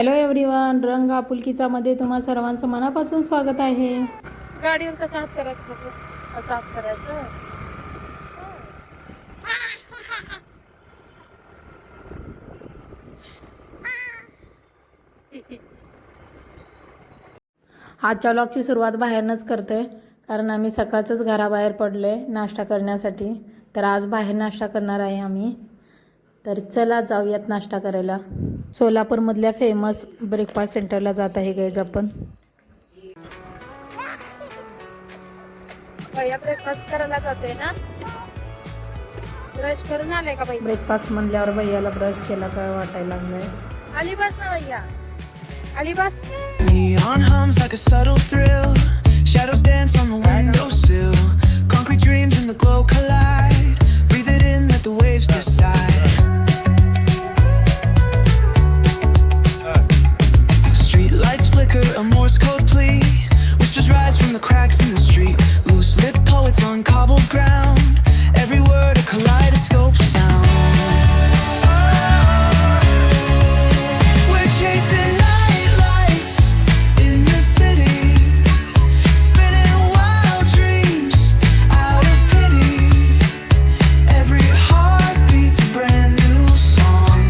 Hello everyone, रंग आपुलकीचा मध्ये तुम्हा सर्वांचं मनापासून स्वागत आहे. गाडीवर कसं हात करायचं बघू. असं हात करायचं. आजच्या व्लॉगची सुरुवात बाहेरनच करतोय, कारण आम्ही सकाळचंच घराबाहेर पडलोय नाश्ता करण्यासाठी. तर आज बाहेर नाश्ता करणार आहे आम्ही. तर चला जाऊयात नाश्ता करायला. सोलापूरमधल्या फेमस ब्रेकफास्ट सेंटरला जात आहे गाईज आपण. भैया ब्रेकफास्ट करायला जाते ना. ब्रश करून आले का भैया? ब्रेकफास्ट म्हणल्यावर भैयाला ब्रश केला काय वाटायला लागलंय. आली बस ना भैया, आली बस. Neon hums like a subtle thrill. Shadows dance on the windowsill. Concrete dreams and the glow collide. Breathe it in, let the waves decide. Street lights flicker, a Morse code plea. Whispers rise from the cracks in the street. Loose lit poets on cobbled ground. Every word a kaleidoscope sound. We're chasing night lights in the city, spinning wild dreams out of pity. Every heart beats a brand new song.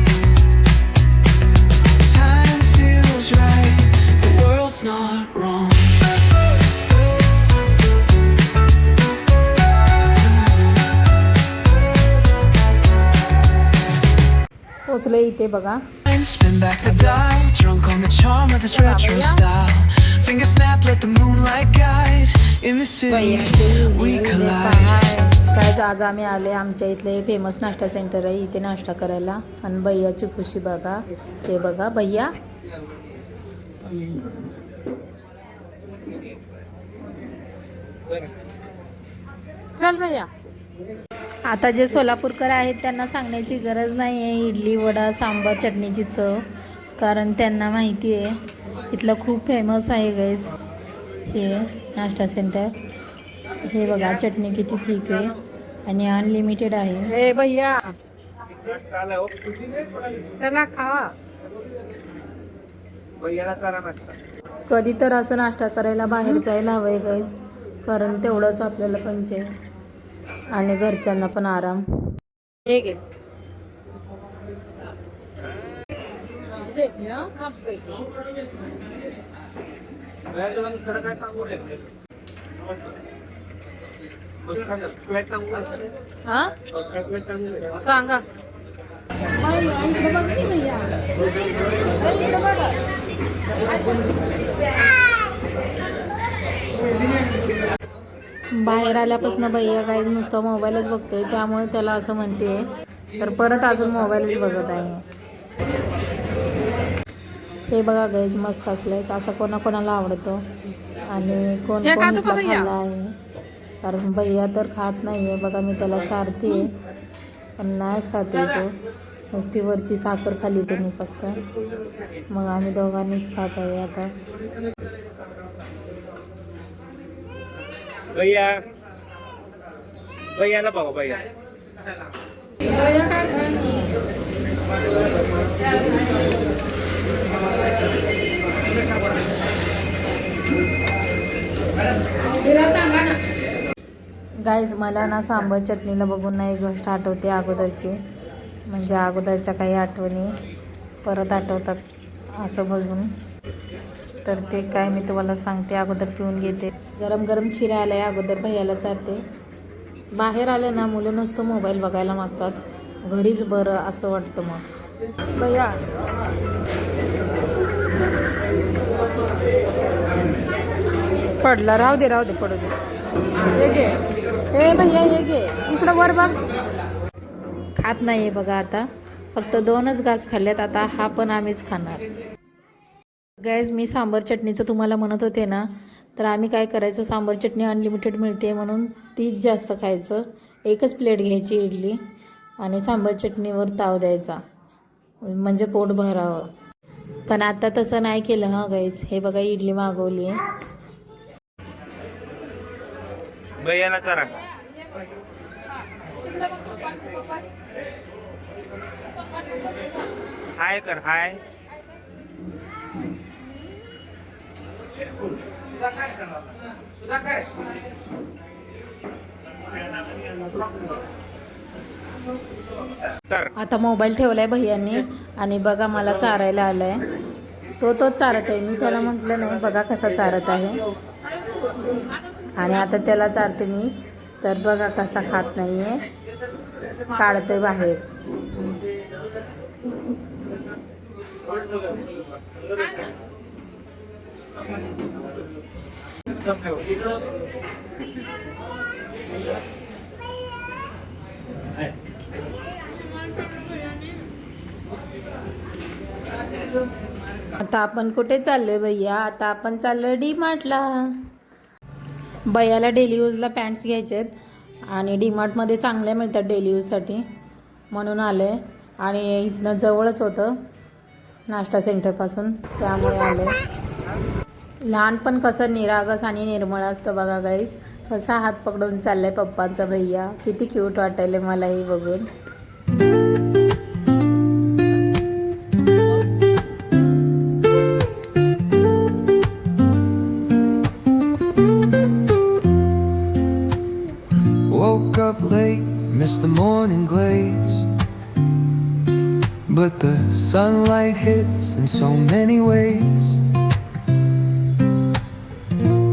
Time feels right, the world's not wrong. पोचलो इथे बघा. And spin back the dial, drunk on the charm of this retro style. Finger snap, let the moonlight guide. In the city, we collide. काय आज आम्ही आले आमच्या इथले famous नाश्ता सेंटर आहे, इथे नाश्ता करायला. आणि भैयाची खुशी बघा, ते बघा भैया. चल भैया. आता जे सोलापूरकर आहेत त्यांना सांगण्याची गरज नाही आहे इडली वडा सांबार चटणीची चव, कारण त्यांना माहिती आहे इथलं खूप फेमस आहे गाईस हे नाश्ता सेंटर. हे बघा चटणी किती ठीक आहे आणि अनलिमिटेड आहे. ए भैया, चला खावा. कधी तर असं नाश्ता करायला बाहेर जायला हवंय गाईस, कारण तेवढंच आपल्याला पंचे आणि घरच्यांना पण आराम. हे घे. देख या, खाप गई. हा सांगा. इकडे बघ की भैया, इकडे बघा. बाहेर आल्यापासून भैया गाईज नुसतं मोबाईलच बघतोय, त्यामुळे त्याला असं म्हणते. तर परत अजून मोबाईलच बघत आहे. हे बघा गाईज मस्त असलंय, असं कोणाकोणाला आवडतो आणि कोण कोण इथला खाल्ला आहे. कारण भैया तर खात नाही आहे बघा, मी त्याला चारते पण नाही खाते तो. नुसती वरची साखर खाली त्यांनी फक्त. मग आम्ही दोघांनीच खात आहे आता. भैया भैयाला बघा भैया. भैया काय शिरा सांगा ना. गाईज मला ना सांबर चटणीला बघून ना एक गोष्ट आठवते अगोदरची, म्हणजे अगोदरच्या काही आठवणी परत आठवतात असं बघून. तर ते काय मी तुम्हाला सांगते, अगोदर पिऊन घेते. गरम गरम शिरा आलाय, अगोदर भैयाला चारते. बाहेर आलं ना मुलं नुसतं मोबाईल बघायला मागतात, घरीच बरं असं वाटतं. मग भैया पडला, राहू दे पडू दे. हे घे. ए भैया हे घे, इकडं वर बघ. खात नाही आहे बघा आता, फक्त 2च घास खाल्ल्यात. आता हा पण आम्हीच खाणार. गाईज मी सांबर चटणीचं तुम्हाला म्हणत होते ना, तर आम्ही काय करायचं, सांबर चटणी अनलिमिटेड मिळते म्हणून तीच जास्त खायचं. एकच प्लेट घ्यायची इडली आणि सांबर चटणीवर ताव द्यायचा, म्हणजे पोट भरावं. पण आता तसं नाही केलं हा गाईज. हे बघा इडली मागवली आहे. भैयाला चारा. हाय कर हाय. चार. आता मोबाईल ठेवलाय भैयांनी आणि बघा मला चारायला आलाय. तोच चारत आहे. मी त्याला म्हटलं नाही बघा कसा चारत आहे. आणि आता त्याला चारते मी. तर बघा कसा खात नाहीये, काढतोय बाहेर. आता आपण कुठे चाललोय भैया? आता आपण चाललोय डी-मार्टला. भैयाला डेली यूजला पॅन्ट्स घ्यायचे आहेत आणि डी-मार्टमध्ये चांगल्या मिळतात डेली यूजसाठी, म्हणून आले. आणि इथनं जवळच होतं नाश्ता सेंटरपासून, त्यामुळे आले. लहानपण कसं निरागस आणि निर्मळ असतं बघा गाईज. कसा हात पकडून चाललाय पप्पांचा भैया. किती क्यूट वाटायले मला हे बघून. Woke up late, missed the morning glaze. But the sunlight hits in so many ways.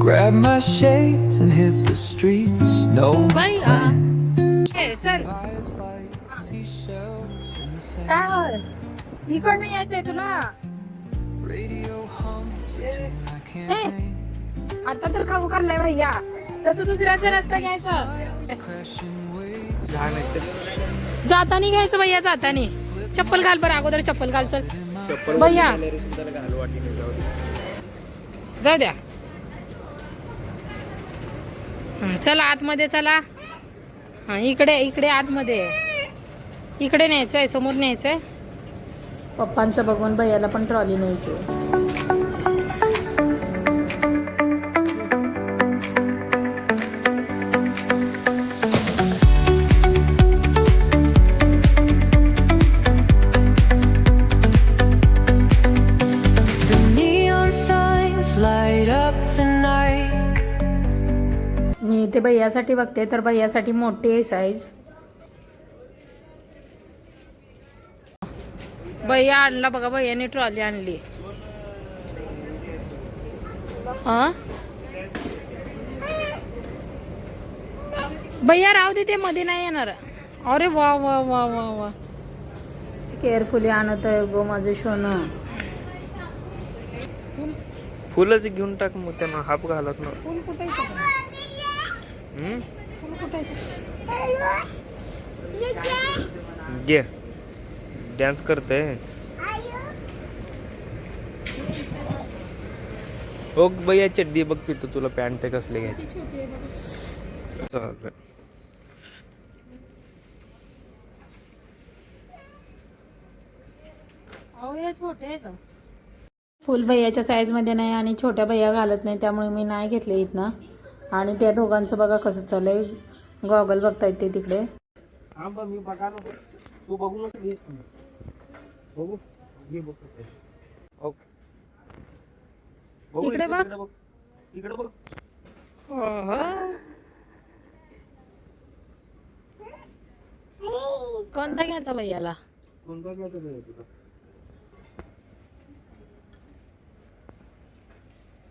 Grab my shades and hit the streets. No भैया plan. ए चल Vibes like seashells in the sand. काय इकडनं यायचंय तुला. Radio hums a tune I can't Hey. name. आता तर खाऊ खाल्लाय भैया, तसं दुसऱ्याचं रस्ता घ्यायचं. Crashing waves. जातानी घ्यायचं भैया, जातानी. चप्पल घाल बरं, अगोदर चप्पल घाल. चल भैया जाऊ द्या. चला आतमध्ये चला. हां इकडे इकडे आतमध्ये. इकडे न्यायचंय, समोर न्यायचंय. पप्पांचं बघून भैयाला पण ट्रॉली न्यायची. The neon signs light up the night. मी इथे भैयासाठी बघते, तर भैयासाठी मोठी आहे साईज. भैया आणला बघा, भैयाने ट्रॉली आणली. हा भैया राहू दे, ते मध्ये नाही येणार. अरे वा वा वा वा वा. केअरफुली आणत आहे गो माझं सोनं. फुलच घेऊन टाक मग, त्यांना हाप घालत ना. फुल कुठे फुल कुठे घे, डान्स करते. ओ भैया चड्डी बघ तिथं, तुला पॅन्ट कसले घ्यायचे. चालेल. छोटे आहे का? फुल भैयाच्या साईजमध्ये नाही आणि छोट्या भैया घालत नाही, त्यामुळे मी नाही घेतले इथनं. आणि त्या दोघांचं बघा कसं चाललंय. गॉगल बघतायत ते तिकडे. मी बघा नको, तू बघू नको. घे बघू, घे बघ. इकडे बघ. इकडे बघ. कोणता घ्यायचा भैयाला? कोणता घ्यायचा तुला?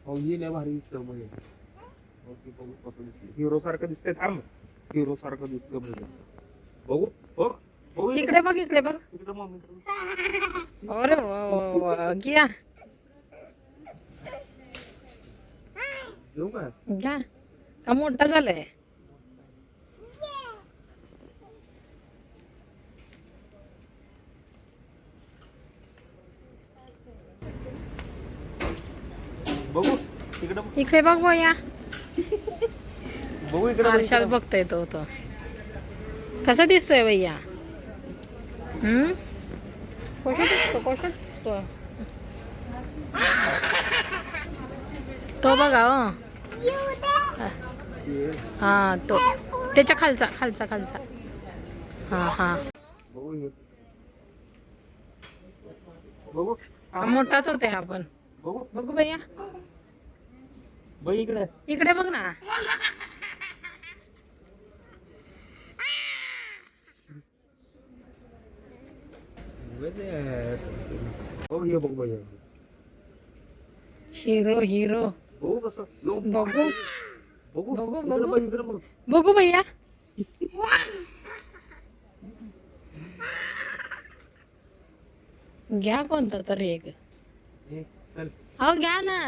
ही लय भारी दिसतं भैया. हिरो सारखं दिसतंय. थांब, हिरो सारखं दिसतं भैया. बघू बघ बघू. इकडे बघ, इकडे बघ. इकडे मम्मी. अरे वा वा वा. घ्या येऊ का? घ्या. का मोठा झालाय? बघू इकडे बघ. इकडे बघ भैया. बघू इकडे. आरशात बघतोय तो. कसा दिसतोय भैया? कसा दिसतो? कसा दिसतो तो? बघा हो. हा तो, त्याच्या खालचा खालचा खालचा. हा हा बघू. हा मोठाच होते आपण. बघू. बघू भैया. बघ इकडे. इकडे बघ ना. बघ हे बघ बघ. Hero hero. बघू कसं. बघू बघू. बघू, इकडे बघू. बघ, इकडे बघ. बघू भैया. घ्या कोणता तरी एक. हे, चल. अहो घ्या ना.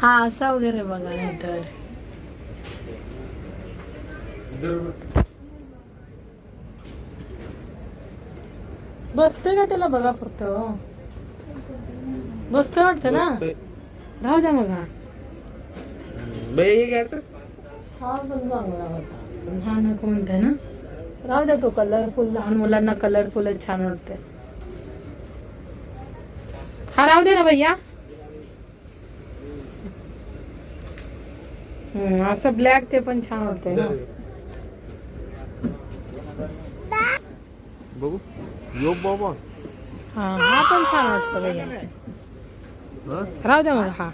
हा असा वगैरे बघा नाही तर. बसते का त्याला बघा फक्त. बसते वाटतं ना. राहू द्या मग हा. बघ हे घ्यायचं. हा पण चांगला होता. पण हा नको म्हणते ना. राहू द्या तो कलरफुल. लहान मुलांना कलरफुलच छान वाटते. हा राहू दे ना भैया. असं ब्लॅक ते पण छान वाटतंय ना. बघू. यो बाबा. हा हा पण छान वाटतं भैया. हा? राहू द्या मग हा.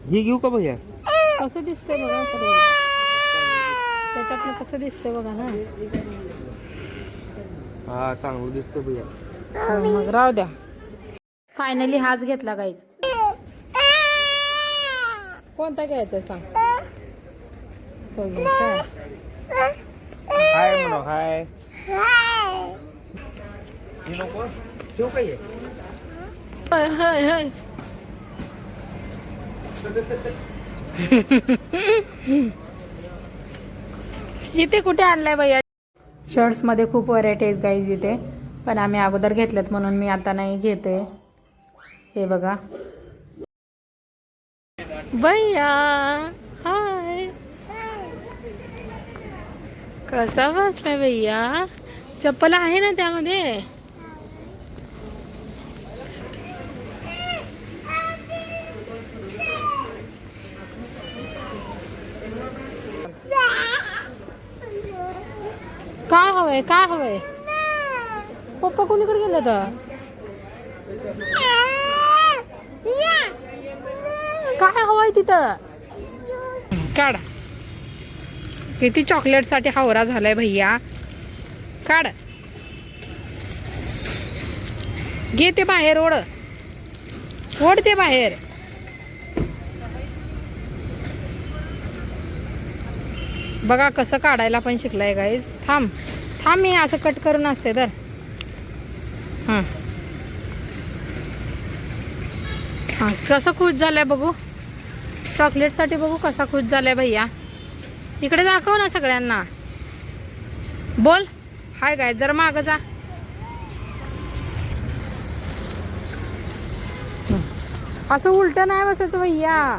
हे घेऊ का भैया? कसं दिसतंय बघा तरी. त्याच्यातनं कसं दिसतंय बघा ना. हा चांगलं दिसतं भैया. हा, मग राहू द्या. फायनली हाच घेतला गाईच. कोणता घ्यायचा सांग. तो घ्यायचा. हाय म्हणा हाय. हे नको ठेवू का हे? हाय हाय हाय. इथे कुठे आणलाय भैया. शर्ट्स मध्ये खूप व्हरायटी आहेत गाईज इथे. पण आम्ही अगोदर घेतलेत म्हणून मी आता नाही घेते. हे बघा भैया. हाय. कसा बसलाय भैया. चप्पल आहे ना त्यामध्ये. काय हवंय काय हवंय. पप्पा कोणीकडे गेलं तर. काय हवंय तिथं. काढ. किती चॉकलेट साठी हावरा झालाय भैया. काढ. घे ते बाहेर. ओढ ओढ ते बाहेर. बघा कसं काढायला पण शिकलाय गाईज. थांब थांब मी असं कट करून असते तर. हां हां कसं खुश झालंय बघू. चॉकलेटसाठी बघू कसा खुश झालाय भैया. इकडे दाखव ना सगळ्यांना. बोल हाय गाय. जरा मागं जा. असं उलट नाही बसायचं भैया.